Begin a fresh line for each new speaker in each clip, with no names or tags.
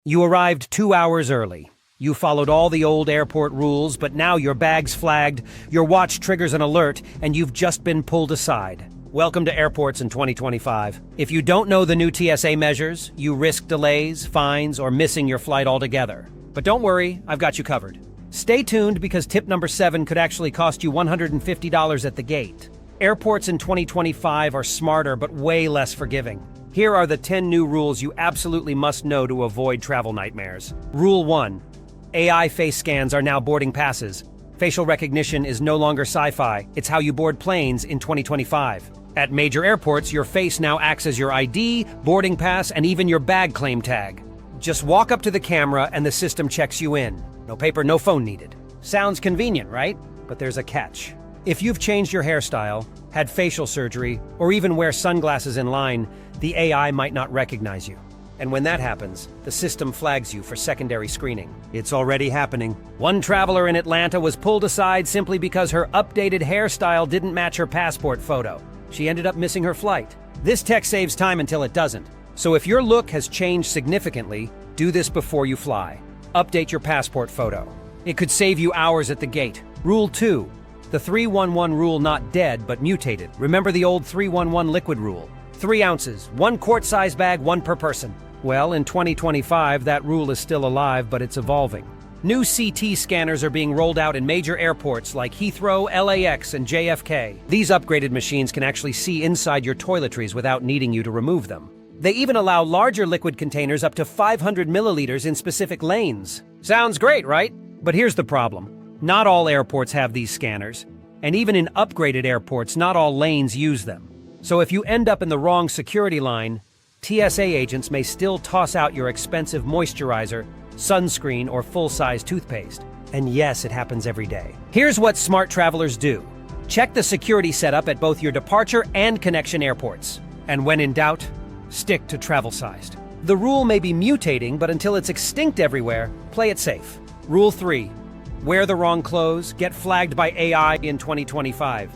You arrived 2 hours early. You followed all the old airport rules, but now your bag's flagged, your watch triggers an alert, and you've just been pulled aside. Welcome to airports in 2025. If you don't know the new TSA measures, you risk delays, fines, or missing your flight altogether. But don't worry, I've got you covered. Stay tuned because tip number 7 could actually cost you $150 at the gate. Airports in 2025 are smarter but way less forgiving. Here are the 10 new rules you absolutely must know to avoid travel nightmares. Rule 1. AI face scans are now boarding passes. Facial recognition is no longer sci-fi, it's how you board planes in 2025. At major airports, your face now acts as your ID, boarding pass, and even your bag claim tag. Just walk up to the camera and the system checks you in. No paper, no phone needed. Sounds convenient, right? But there's a catch. If you've changed your hairstyle, had facial surgery, or even wear sunglasses in line, the AI might not recognize you. And when that happens, the system flags you for secondary screening. It's already happening. One traveler in Atlanta was pulled aside simply because her updated hairstyle didn't match her passport photo. She ended up missing her flight. This tech saves time until it doesn't. So if your look has changed significantly, do this before you fly. Update your passport photo. It could save you hours at the gate. Rule 2. The 311 rule, not dead, but mutated. Remember the old 311 liquid rule? 3 ounces, 1 quart-size bag, 1 per person. Well, in 2025, that rule is still alive, but it's evolving. New CT scanners are being rolled out in major airports like Heathrow, LAX, and JFK. These upgraded machines can actually see inside your toiletries without needing you to remove them. They even allow larger liquid containers up to 500 milliliters in specific lanes. Sounds great, right? But here's the problem. Not all airports have these scanners, and even in upgraded airports, not all lanes use them. So if you end up in the wrong security line, TSA agents may still toss out your expensive moisturizer, sunscreen, or full-size toothpaste. And yes, it happens every day. Here's what smart travelers do. Check the security setup at both your departure and connection airports. And when in doubt, stick to travel-sized. The rule may be mutating, but until it's extinct everywhere, play it safe. Rule 3. Wear the wrong clothes, get flagged by AI in 2025.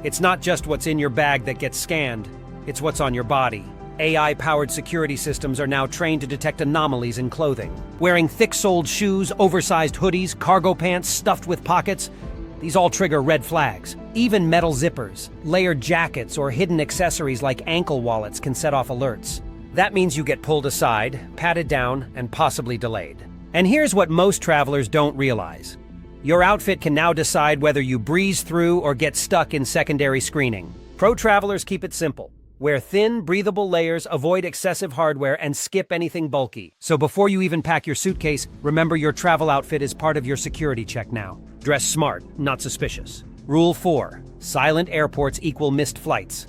It's not just what's in your bag that gets scanned, it's what's on your body. AI-powered security systems are now trained to detect anomalies in clothing. Wearing thick-soled shoes, oversized hoodies, cargo pants stuffed with pockets, these all trigger red flags. Even metal zippers, layered jackets, or hidden accessories like ankle wallets can set off alerts. That means you get pulled aside, patted down, and possibly delayed. And here's what most travelers don't realize. Your outfit can now decide whether you breeze through or get stuck in secondary screening. Pro travelers keep it simple. Wear thin, breathable layers, avoid excessive hardware, and skip anything bulky. So before you even pack your suitcase, remember your travel outfit is part of your security check now. Dress smart, not suspicious. Rule 4. Silent airports equal missed flights.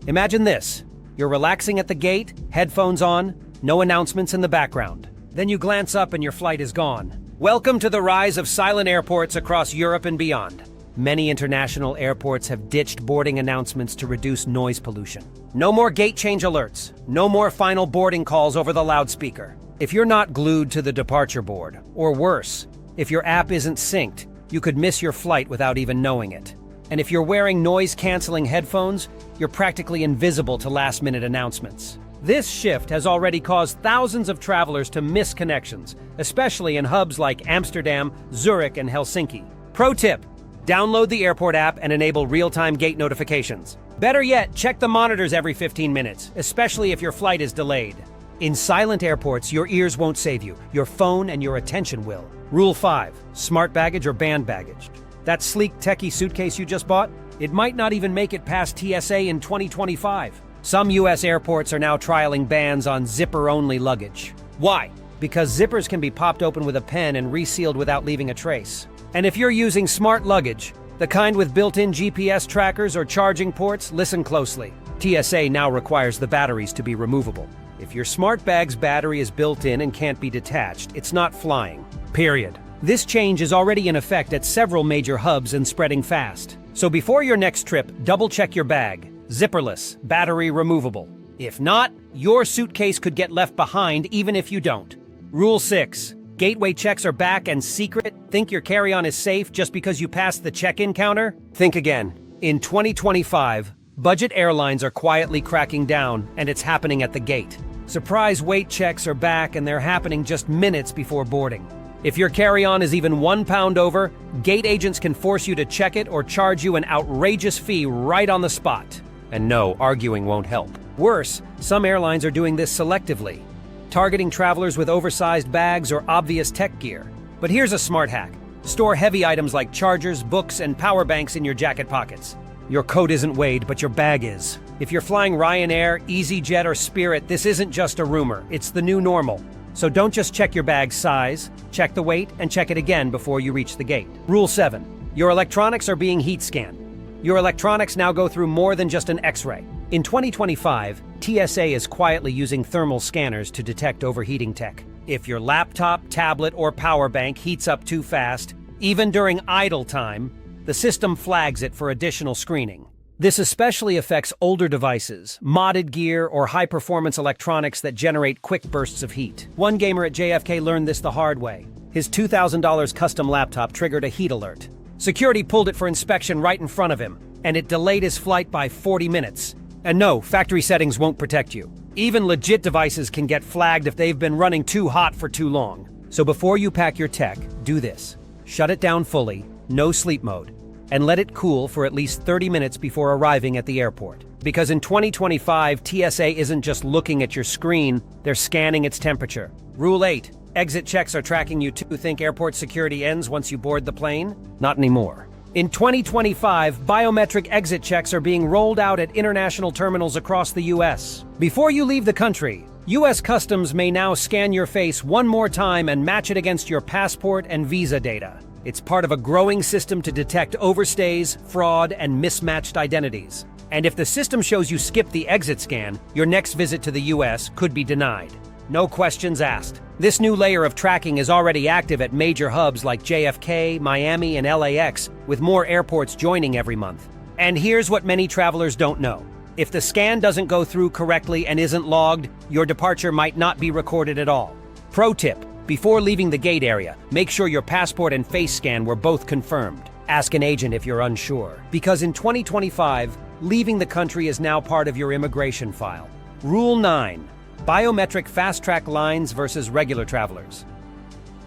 Imagine this. You're relaxing at the gate, headphones on, no announcements in the background. Then you glance up and your flight is gone. Welcome to the rise of silent airports across Europe and beyond. Many international airports have ditched boarding announcements to reduce noise pollution. No more gate change alerts. No more final boarding calls over the loudspeaker. If you're not glued to the departure board, or worse, if your app isn't synced, you could miss your flight without even knowing it. And if you're wearing noise-canceling headphones, you're practically invisible to last-minute announcements. This shift has already caused thousands of travelers to miss connections, especially in hubs like Amsterdam, Zurich, and Helsinki. Pro tip: download the airport app and enable real-time gate notifications. Better yet, check the monitors every 15 minutes, especially if your flight is delayed. In silent airports, your ears won't save you. Your phone and your attention will. Rule 5. Smart baggage or band baggage. That sleek, techie suitcase you just bought? It might not even make it past TSA in 2025. Some US airports are now trialing bans on zipper-only luggage. Why? Because zippers can be popped open with a pen and resealed without leaving a trace. And if you're using smart luggage, the kind with built-in GPS trackers or charging ports, listen closely. TSA now requires the batteries to be removable. If your smart bag's battery is built in and can't be detached, it's not flying. Period. This change is already in effect at several major hubs and spreading fast. So before your next trip, double-check your bag. Zipperless, battery removable. If not, your suitcase could get left behind even if you don't. Rule 6. Gateway checks are back and secret. Think your carry-on is safe just because you passed the check-in counter? Think again. In 2025, budget airlines are quietly cracking down, and it's happening at the gate. Surprise weight checks are back and they're happening just minutes before boarding. If your carry-on is even 1 pound over, gate agents can force you to check it or charge you an outrageous fee right on the spot. And no, arguing won't help. Worse, some airlines are doing this selectively, targeting travelers with oversized bags or obvious tech gear. But here's a smart hack. Store heavy items like chargers, books, and power banks in your jacket pockets. Your coat isn't weighed, but your bag is. If you're flying Ryanair, EasyJet, or Spirit, this isn't just a rumor, it's the new normal. So don't just check your bag's size, check the weight, and check it again before you reach the gate. Rule 7. Your electronics are being heat scanned. Your electronics now go through more than just an X-ray. In 2025, TSA is quietly using thermal scanners to detect overheating tech. If your laptop, tablet, or power bank heats up too fast, even during idle time, the system flags it for additional screening. This especially affects older devices, modded gear, or high-performance electronics that generate quick bursts of heat. One gamer at JFK learned this the hard way. His $2,000 custom laptop triggered a heat alert. Security pulled it for inspection right in front of him, and it delayed his flight by 40 minutes. And no, factory settings won't protect you. Even legit devices can get flagged if they've been running too hot for too long. So before you pack your tech, do this. Shut it down fully, no sleep mode, and let it cool for at least 30 minutes before arriving at the airport. Because in 2025, TSA isn't just looking at your screen, they're scanning its temperature. Rule 8. Exit checks are tracking you too. Think airport security ends once you board the plane? Not anymore. In 2025, biometric exit checks are being rolled out at international terminals across the U.S. Before you leave the country, U.S. Customs may now scan your face one more time and match it against your passport and visa data. It's part of a growing system to detect overstays, fraud, and mismatched identities. And if the system shows you skipped the exit scan, your next visit to the US could be denied. No questions asked. This new layer of tracking is already active at major hubs like JFK, Miami, and LAX, with more airports joining every month. And here's what many travelers don't know. If the scan doesn't go through correctly and isn't logged, your departure might not be recorded at all. Pro tip. Before leaving the gate area, make sure your passport and face scan were both confirmed. Ask an agent if you're unsure. Because in 2025, leaving the country is now part of your immigration file. Rule 9. Biometric fast-track lines versus regular travelers.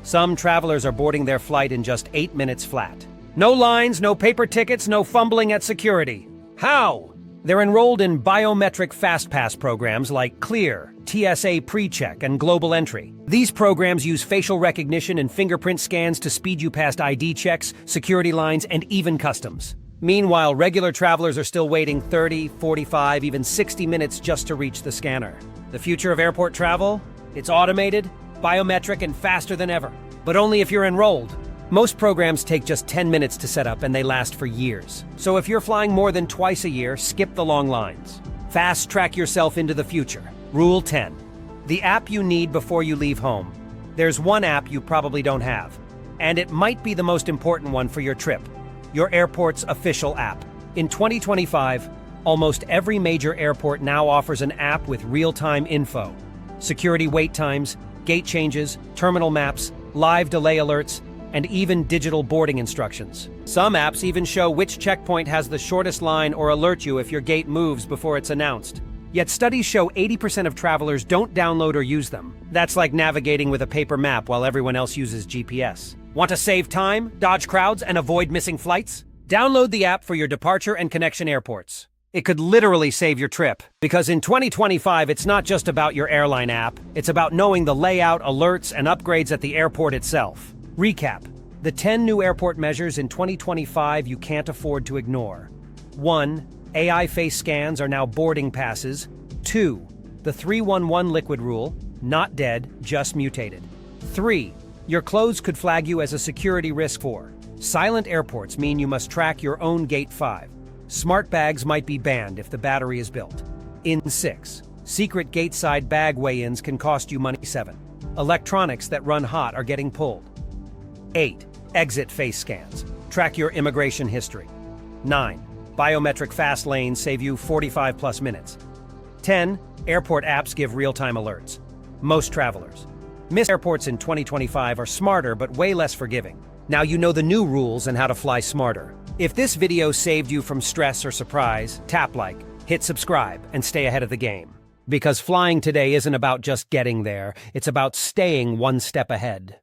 Some travelers are boarding their flight in just 8 minutes flat. No lines, no paper tickets, no fumbling at security. How? They're enrolled in biometric FastPass programs like Clear, TSA PreCheck, and Global Entry. These programs use facial recognition and fingerprint scans to speed you past ID checks, security lines, and even customs. Meanwhile, regular travelers are still waiting 30, 45, even 60 minutes just to reach the scanner. The future of airport travel? It's automated, biometric, and faster than ever. But only if you're enrolled. Most programs take just 10 minutes to set up and they last for years. So if you're flying more than twice a year, skip the long lines. Fast track yourself into the future. Rule 10. The app you need before you leave home. There's one app you probably don't have, and it might be the most important one for your trip. Your airport's official app. In 2025, almost every major airport now offers an app with real-time info. Security wait times, gate changes, terminal maps, live delay alerts, and even digital boarding instructions. Some apps even show which checkpoint has the shortest line or alert you if your gate moves before it's announced. Yet studies show 80% of travelers don't download or use them. That's like navigating with a paper map while everyone else uses GPS. Want to save time, dodge crowds, and avoid missing flights? Download the app for your departure and connection airports. It could literally save your trip. Because in 2025, it's not just about your airline app, it's about knowing the layout, alerts, and upgrades at the airport itself. Recap. The 10 new airport measures in 2025 you can't afford to ignore. 1. AI face scans are now boarding passes. 2. The 311 liquid rule, not dead, just mutated. 3. Your clothes could flag you as a security risk. 4. Silent airports mean you must track your own gate. 5. Smart bags might be banned if the battery is built. In 6. Secret gate-side bag weigh-ins can cost you money. 7. Electronics that run hot are getting pulled. 8. Exit face scans. Track your immigration history. 9. Biometric fast lanes save you 45 plus minutes. 10. Airport apps give real-time alerts. Most travelers. Missed airports in 2025 are smarter but way less forgiving. Now you know the new rules and how to fly smarter. If this video saved you from stress or surprise, tap like, hit subscribe, and stay ahead of the game. Because flying today isn't about just getting there, it's about staying one step ahead.